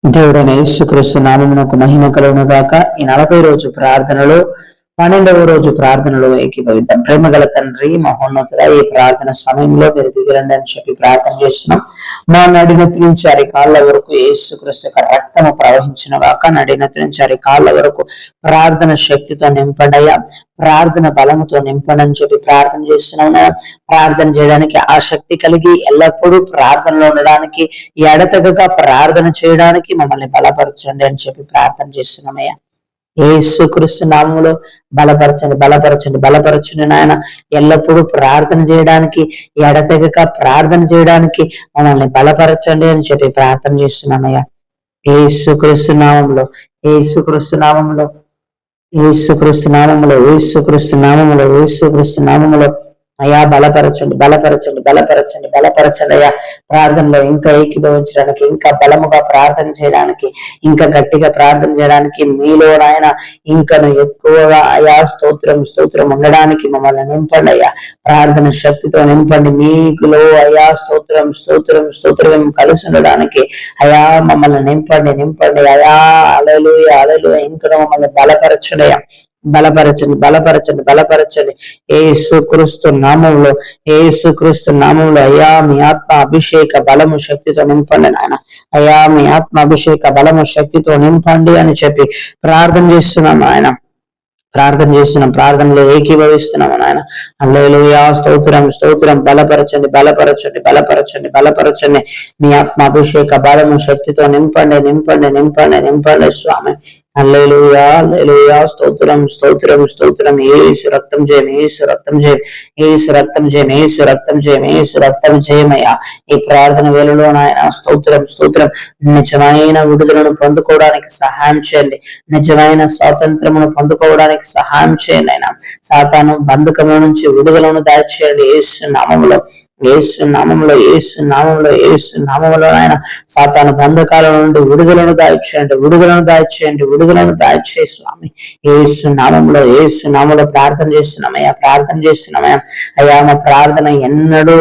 దేవుడైన యేసుక్రీస్తు నామమునకు మహిమ కలుగును గాక. ఈ 40 రోజు ప్రార్థనలో 12వ రోజు ప్రార్థనలో ఏకీభవిద్దాం. ప్రేమ గల తండ్రి, మహోన్నతుడ, ఈ ప్రార్థన సమయంలో మీరు దిగిరండి అని చెప్పి ప్రార్థన చేస్తున్నాం. మా నడినెత్తి నుంచి అరికాళ్ళ వరకు యేసుక్రీస్తు యొక్క రక్తము ప్రవహించిన గాక. నడినెత్తి నుంచి అరికాళ్ళ వరకు ప్రార్థన శక్తితో నింపడయ్యా, ప్రార్థన బలముతో నింపండి అని చెప్పి ప్రార్థన చేస్తున్నాం. ప్రార్థన చేయడానికి ఆసక్తి కలిగి ఎల్లప్పుడూ ప్రార్థనలో ఉండడానికి, ఎడతెగక ప్రార్థన చేయడానికి మమ్మల్ని బలపరచండి అని చెప్పి ప్రార్థన చేస్తున్నామయ్యా. యేసుక్రీస్తు నామములో బలపరచండి, బలపరచండి, బలపరచండి నాయన. ఎల్లప్పుడూ ప్రార్థన చేయడానికి, ఎడతెగక ప్రార్థన చేయడానికి మమ్మల్ని బలపరచండి అని చెప్పి ప్రార్థన చేస్తున్నామయ్యా. యేసుక్రీస్తు నామములో, యేసుక్రీస్తు నామములో, యేసుక్రీస్తు నామములో, యేసుక్రీస్తు నామములో, యేసుక్రీస్తు నామములో అయ్యా బలపరచండి, బలపరచండి, బలపరచండి, బలపరచండి అయ్యా. ప్రార్థనలో ఇంకా ఏకీభవించడానికి, ఇంకా బలముగా ప్రార్థన చేయడానికి, ఇంకా గట్టిగా ప్రార్థన చేయడానికి, మీలో ఆయన ఇంకను ఎక్కువగా అయా స్తోత్రం స్తోత్రం ఉండడానికి మమ్మల్ని నింపండి అయ్యా. ప్రార్థన శక్తితో నింపండి. మీకులో అయా స్తోత్రం స్తోత్రం స్తోత్రం కలిసి ఉండడానికి అయా మమ్మల్ని నింపండి, నింపండి అయా. హల్లెలూయా, హల్లెలూయా. ఇంకను మమ్మల్ని బలపరచండి అయ్యా, బలపరచండి, బలపరచండి, బలపరచండి. యేసుక్రీస్తు నామములో, యేసుక్రీస్తు నామములో అయ్యా మీ ఆత్మ అభిషేక బలము శక్తితో నింపండి నాయన. అయ్యా మీ ఆత్మ అభిషేక బలము శక్తితో నింపండి అని చెప్పి ప్రార్థన చేస్తున్నాం ఆయన. ప్రార్థన చేస్తున్నాం, ప్రార్థనలో ఏకీభవిస్తున్నాము నాయన. హల్లెలూయా, స్తోత్రం స్తోత్రం. బలపరచండి, బలపరచండి, బలపరచండి, బలపరచండి. మీ ఆత్మ అభిషేక బలము శక్తితో నింపండి, నింపండి, నింపండి, నింపండి స్వామి. హల్లెలూయా, హల్లెలూయా. స్తోత్రం స్తోత్రం స్తోత్రం. యేసు రక్తం జయం, యేసు రక్తం జయం, యేసు రక్తం జయం, యేసు రక్తం జయం, యేసు రక్తం జయమయ్యా. ఈ ప్రార్థన వేళలో నాయన స్తోత్రం స్తోత్రం. నిజమైన విడుదలను పొందుకోవడానికి సహాయం చేయండి, నిజమైన స్వాతంత్రమును పొందుకోవడానికి సహాయం చేయండి ఆయన. సాతాను బంధకముల నుంచి విడుదలను దయచేయండి యేసు నామములో, యేసు నామములో, యేసు నామములో, యేసు నామములో ఆయన. సాతాను బంధకాల నుండి విడుదలను దాయిచేయండి, విడుదలను దాయిచేయండి, విడుదలను దాయిచే స్వామి. యేసు నామములో, యేసు నామములో ప్రార్థన చేస్తున్నామయ్యా, ప్రార్థన చేస్తున్నామయ్యా. అయ్యా మా ప్రార్థన ఎన్నడూ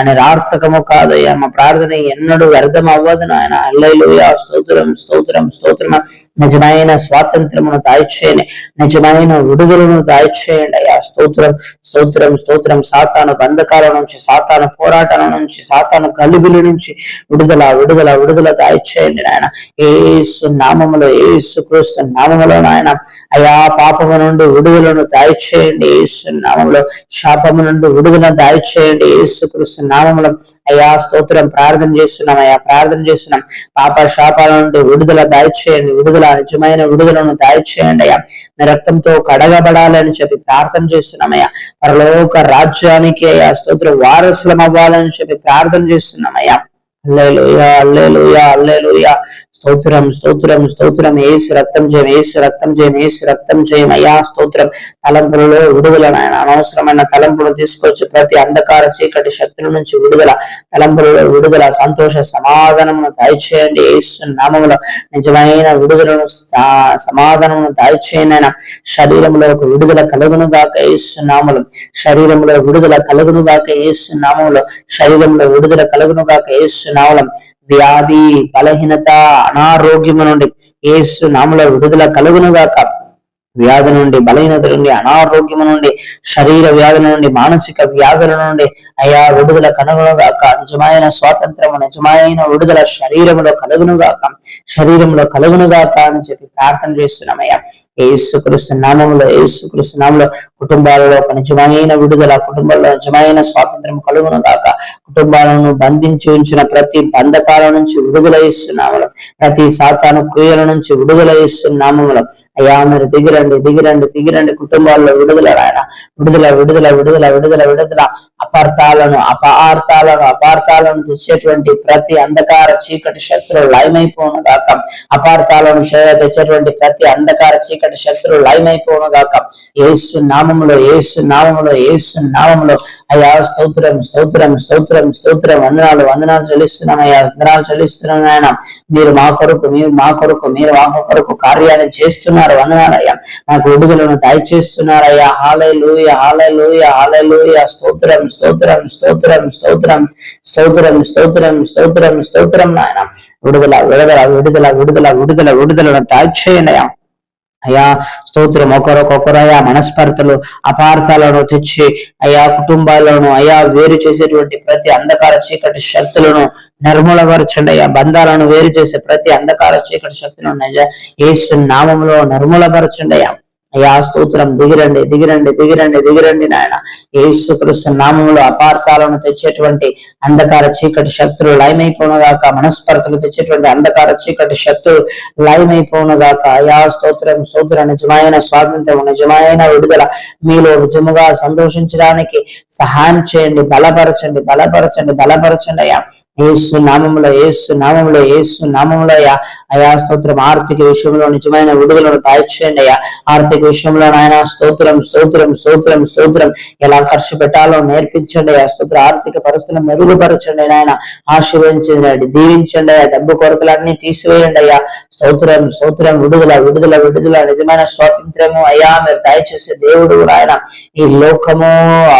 నిరార్థకము కాదయ్యా, మా ప్రార్థన ఎన్నడూ వ్యర్థం అవ్వదు నాయన. హల్లెలూయా, స్తోత్రం స్తోత్రం స్తోత్రం. నిజమైన స్వాతంత్రమును దాయిచేయండి, నిజమైన విడుదలను దాయిచేయండి అయ్యా. స్తోత్రం స్తోత్రం స్తోత్రం. సాతాను బంధకాల నుంచి, సాతాను పోరాటాల నుంచి, సాతాను గలిబిలి నుంచి విడుదల, విడుదల, విడుదల దాయిచేయండి నాయన. యేసు నామములో, యేసుక్రీస్తు నామములో నాయన. అయ్యా పాపము నుండి విడుదలను దాయిచేయండి యేసు నామములో, శాపము నుండి విడుదల దాయిచేయండి యేసుక్రీస్తు నామములో అయ్యా. స్తోత్రం. ప్రార్థన చేస్తున్నాం అయ్యా, ప్రార్థన చేస్తున్నాం. పాప శాపాల నుండి విడుదల దాయిచేయండి, విడుదల, నిజమైన విడుదలను దాయిచేయండి అయ్యా. మీ రక్తంతో కడగబడాలని చెప్పి ప్రార్థన చేస్తున్నామయ్యా. పరలోక రాజ్యానికి అయ్యా స్తోత్రం వారసులం అవ్వాలని చెప్పి ప్రార్థన చేస్తున్నామయ్యా. హల్లెలూయా, హల్లెలూయా, హల్లెలూయా. స్తోత్రం స్తోత్రం స్తోత్రం. యేసు రక్తం జయం, యేసు రక్తం జయం, యేసు రక్తం జయం అయ్యా. స్తోత్రం. తలంపులలో విడుదల నాయన. అనవసరమైన తలంపులు తీసుకొచ్చి ప్రతి అంధకార చీకటి శక్తుల నుంచి విడుదల, తలంపులలో విడుదల, సంతోష సమాధానమును దయచేయండి యేసు నామములో. నిజమైన విడుదలను, సమాధానమును దయచేయండి ఆయన. శరీరంలో ఒక విడుదల కలుగును గాక యేసు నామములో, శరీరంలో విడుదల కలుగును గాక యేసు నామములో, శరీరంలో విడుదల కలుగును గాక యేసు నామములో. వ్యాధి, బలహీనత, అనారోగ్యము నుండి యేసు నామములో విడుదల కలుగును గాక. వ్యాధి నుండి, బలహీనత నుండి, అనారోగ్యము నుండి, శరీర వ్యాధుల నుండి, మానసిక వ్యాధుల నుండి అయా విడుదల కలుగునుగాక. నిజమైన స్వాతంత్రము, నిజమైన విడుదల శరీరములో కలుగునుగాక, శరీరంలో కలుగునుగాక అని చెప్పి ప్రార్థన చేస్తున్నామయ్యా. యేసుక్రీస్తు నామములో, యేసుక్రీస్తు నామములో కుటుంబాలలో ఒక నిజమైన విడుదల, కుటుంబంలో నిజమైన స్వాతంత్రం కలుగునుగాక. కుటుంబాలను బంధించి ఉంచిన ప్రతి బంధకాల నుంచి విడుదల ఇస్తున్నాములో, ప్రతి సాతాను క్రియల నుంచి విడుదల ఇస్తున్నాములో అయ్యా. మీరు దిగిరండి, దిగిరండి, దిగిరండి. కుటుంబాల్లో విడుదల రాయన, విడుదల, విడుదల, విడుదల, విడుదల, విడుదల. అపార్థాలను, అపార్థాలను తెచ్చేటువంటి ప్రతి అంధకార చీకటి శక్తులు లయమైపోను గాక. అపార్థాలను తెచ్చేటువంటి ప్రతి అంధకార చీకటి శక్తులు లయమైపోను గాక. యేసు నామములో, యేసు నామములో, యేసు నామములో అయ్యా. స్తోత్రం స్తోత్రం స్తోత్రం స్తోత్రం. వందనాలు, వందనాలు చెల్లిస్తున్నాం అయ్యా, వందనాలు చెల్లిస్తున్నాం ఆయన. మీ మీరు మా కొరకు కార్యాన్ని చేస్తున్నారు. వందనాలయ్యా. నాకు విడుదలను దయచేస్తున్నారయ్యా. హల్లెలూయా, హల్లెలూయా, హల్లెలూయా. స్తోత్రం, స్తోత్రం, స్తోత్రం, స్తోత్రం, స్తోత్రం, స్తోత్రం, స్తోత్రం, స్తోత్రం నాయన. విడుదల విడుదల విడుదల విడుదల విడుదల విడుదలను దయచేయండియా. అయ్యా స్తోత్రం. ఒకరొకరయ్యా మనస్పర్ధలు అపార్థాలను తెచ్చి అయ్యా కుటుంబాలను అయ్యా వేరు చేసేటువంటి ప్రతి అంధకార చీకటి శక్తులను నిర్మూలపరచండి అయ్యా. బంధాలను వేరు చేసే ప్రతి అంధకార చీకటి శక్తులను యేసు నామములో నిర్మూలపరచండి అయ్యా. అయ్యా స్తోత్రం. దిగిరండి, దిగిరండి, దిగిరండి, దిగిరండి నాయన. యేసుక్రీస్తు నామములో అపార్థాలను తెచ్చేటువంటి అంధకార చీకటి శక్తులు లయమైపోనుగాక. మనస్పర్ధలు తెచ్చేటువంటి అంధకార చీకటి శక్తులు లయమైపోనుగాక. అయ్యా స్తోత్రం, స్తోత్రం. నిజమైన స్వాతంత్రం, నిజమైన విడుదల మీలో నిజముగా సంతోషించడానికి సహాయం చేయండి. బలపరచండి, బలపరచండి, బలపరచండి అయ్యా. యేసు నామములో, యేసు నామములో, యేసు నామములో అయ్యా. అయ్యా స్తోత్రం. ఆర్థిక విషయంలో నిజమైన విడుదలను దయచేయండి అయ్యా. ఆర్థిక విషయంలో నాయన స్తోత్రం, స్తోత్రం, స్తోత్రం, స్తోత్రం. ఎలా ఖర్చు పెట్టాలో నేర్పించండి అయ్యా. స్తోత్రం. ఆర్థిక పరిస్థితులను మెరుగుపరచండి నాయన. ఆశీర్వదించండి, దీవించండి అయ్యా. డబ్బు కొరతలన్నీ తీసివేయండి అయ్యా. స్తోత్రం, స్తోత్రం. విడుదల విడుదల విడుదల నిజమైన స్వాతంత్రము అయ్యా మీరు దయచేసే దేవుడు ఆయన. ఈ లోకము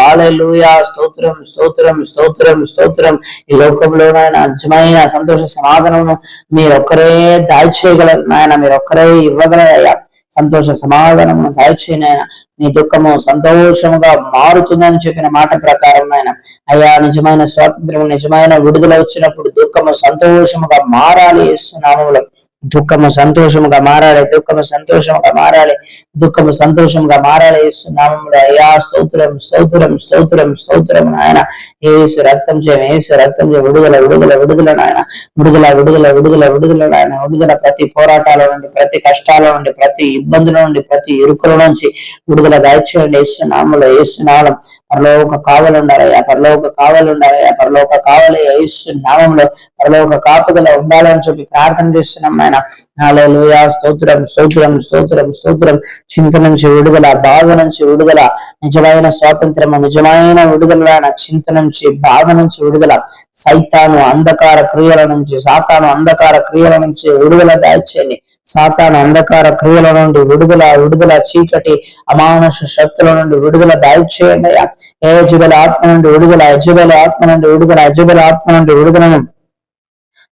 హల్లెలూయా. స్తోత్రం, స్తోత్రం, స్తోత్రం, స్తోత్రం. ఈ లోకంలో నాయన నిజమైన సంతోష సమాధానము మీరొక్కరే దయచేయగలరు నాయన. మీరొక్కరే ఇవ్వగలరయ్యా. సంతోష సమాధానము దయచేయనైనా. మీ దుఃఖము సంతోషముగా మారుతుందని చెప్పిన మాట ప్రకారం నాయన అయ్యా. నిజమైన స్వాతంత్రము, నిజమైన విడుదల వచ్చినప్పుడు దుఃఖము సంతోషముగా మారాలి. యేసునామములో దుఃఖము సంతోషముగా మారాలి, దుఃఖము సంతోషముగా మారాలి, దుఃఖము సంతోషముగా మారాలి. యేసునామములో అయ్యా. స్తోత్రం, స్తోత్రం, స్తోత్రం, స్తోత్రం నాయన. యేసు రక్తం చేయం, యేసు రక్తం చేయం. విడుదల విడుదల విడుదల నాయన. విడుదల విడుదల విడుదల విడుదల నాయన. విడుదల ప్రతి పోరాటాల నుండి, ప్రతి కష్టాల నుండి, ప్రతి ఇబ్బందుల నుండి, ప్రతి ఇరుకుల నుంచి విడుదల దయచేయండి. యేసునామములో, యేసునామం. పరలోక కావలు ఉండాలయ్యా, పరలోక కావలు ఉండాలయ్యా, పరలోక కావలి యేసునామములో పరలోక కాపుదల ఉండాలని చెప్పి ప్రార్థన చేస్తున్నాం నాయన. హల్లెలూయా. స్తోత్రం, స్తోత్రం, స్తోత్రం, స్తోత్రం. చింత నుంచి విడుదల, బాధ నుంచి విడుదల, నిజమైన స్వాతంత్రము, నిజమైన విడుదల. చింత నుంచి, బాధ నుంచి విడుదల, సైతాను అంధకార క్రియల నుంచి, సాతాను అంధకార క్రియల నుంచి విడుదల దయచేయండి. సాతాను అంధకార క్రియల నుండి విడుదల, విడుదల. చీకటి అమానుష శక్తుల నుండి విడుదల దయచేయండి అయ్యా. యెజబెల ఆత్మ నుండి విడుదల, యెజబెల ఆత్మ నుండి విడుదల, యెజబెల ఆత్మ నుండి విడుదలను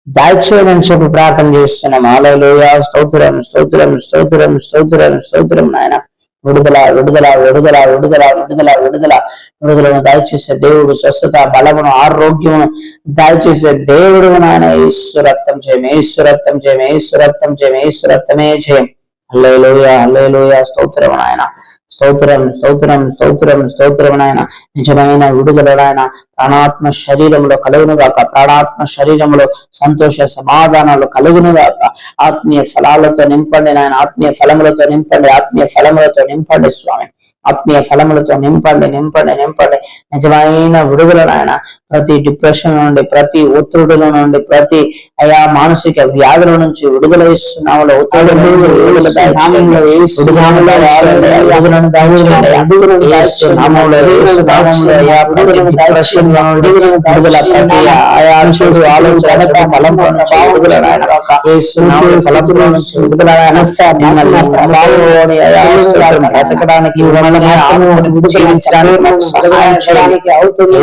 దయచేయమని చెప్పి ప్రార్థన చేస్తున్నాం. హల్లెలూయా. స్తోత్రం, స్తోత్రం, స్తోత్రం, స్తోత్రం, స్తోత్రం నాయన. విడుదల విడుదల విడుదల విడుదల విడుదల విడుదల విడుదలను దయచేసే దేవుడు, స్వస్థత, బలమును, ఆరోగ్యమును దయచేసే దేవుడు నాయన. యేసు రక్తం చేయం, యేసు రక్తం చేయం, యేసు రక్తం చేయం, యేసు రక్తమే చేయం. హల్లెలూయా, హల్లెలూయా. స్తోత్రం నాయన. స్తోత్రం, స్తోత్రం, స్తోత్రం, స్తోత్రం నాయన. నిజమైన విడుదల నాయన ప్రాణాత్మ శరీరంలో కలుగునుగాక. ప్రాణాత్మ శరీరంలో సంతోష సమాధానాలు కలుగునుగాక. ఆత్మీయ ఫలాలతో నింపండి నాయన. ఆత్మీయ ఫలములతో నింపండి, ఆత్మీయ ఫలములతో నింపండి స్వామి. ఆత్మీయ ఫలములతో నింపండి, నింపండి, నింపండి. నిజమైన విడుదల నాయన. ప్రతి డిప్రెషన్ నుండి, ప్రతి ఒత్తిడుల నుండి, ప్రతి అయా మానసిక వ్యాధుల నుంచి విడుదల ఇస్తున్నాము. బ్రతకడానికి అవుతుంది.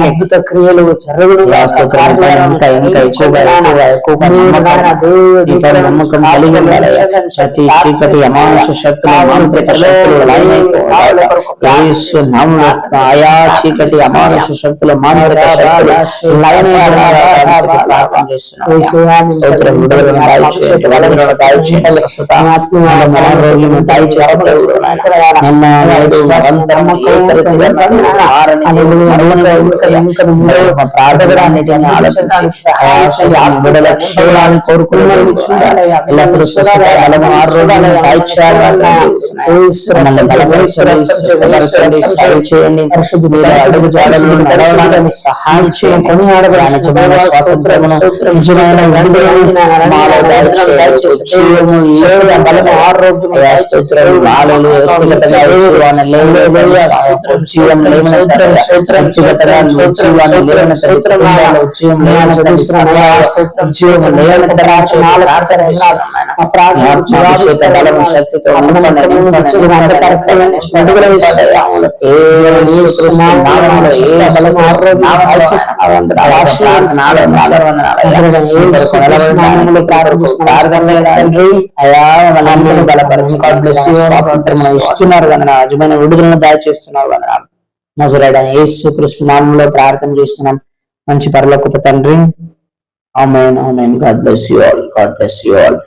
అద్భుత క్రియలు జరుగును. నమ్మకం కలిగి ఉండాలి. ప్రతి చీకటి అమానుష శక్తులు, మాంత్రిక శక్తులు ఆయా చీకటి అమానుష శక్తులు, మాంత్రిక శక్తులు మా ప్రార్థనలన్నిటిని ఆలోచించి విడుదల క్షేమాన్ని కోరుకుని చూడాలి. ఎల్లప్పుడూ బలము ఆరోగ్యాన్ని చేయండి. అడుగు జాడలు నడవడానికి సహాయం చేయండి. స్వాతంత్రమును నిజమైన మాలో బలము ఆరోగ్యం శక్తితో ఇస్తున్నారు కదా, నిజమైన విడుదలను దాచేస్తున్నారు కదా. నజరేయుడైన యేసుక్రీస్తు నామములో ప్రార్థన చేస్తున్నాం మంచి పరలోకపు తండ్రి. ఆమేన్ ఆమేన్. God bless you all.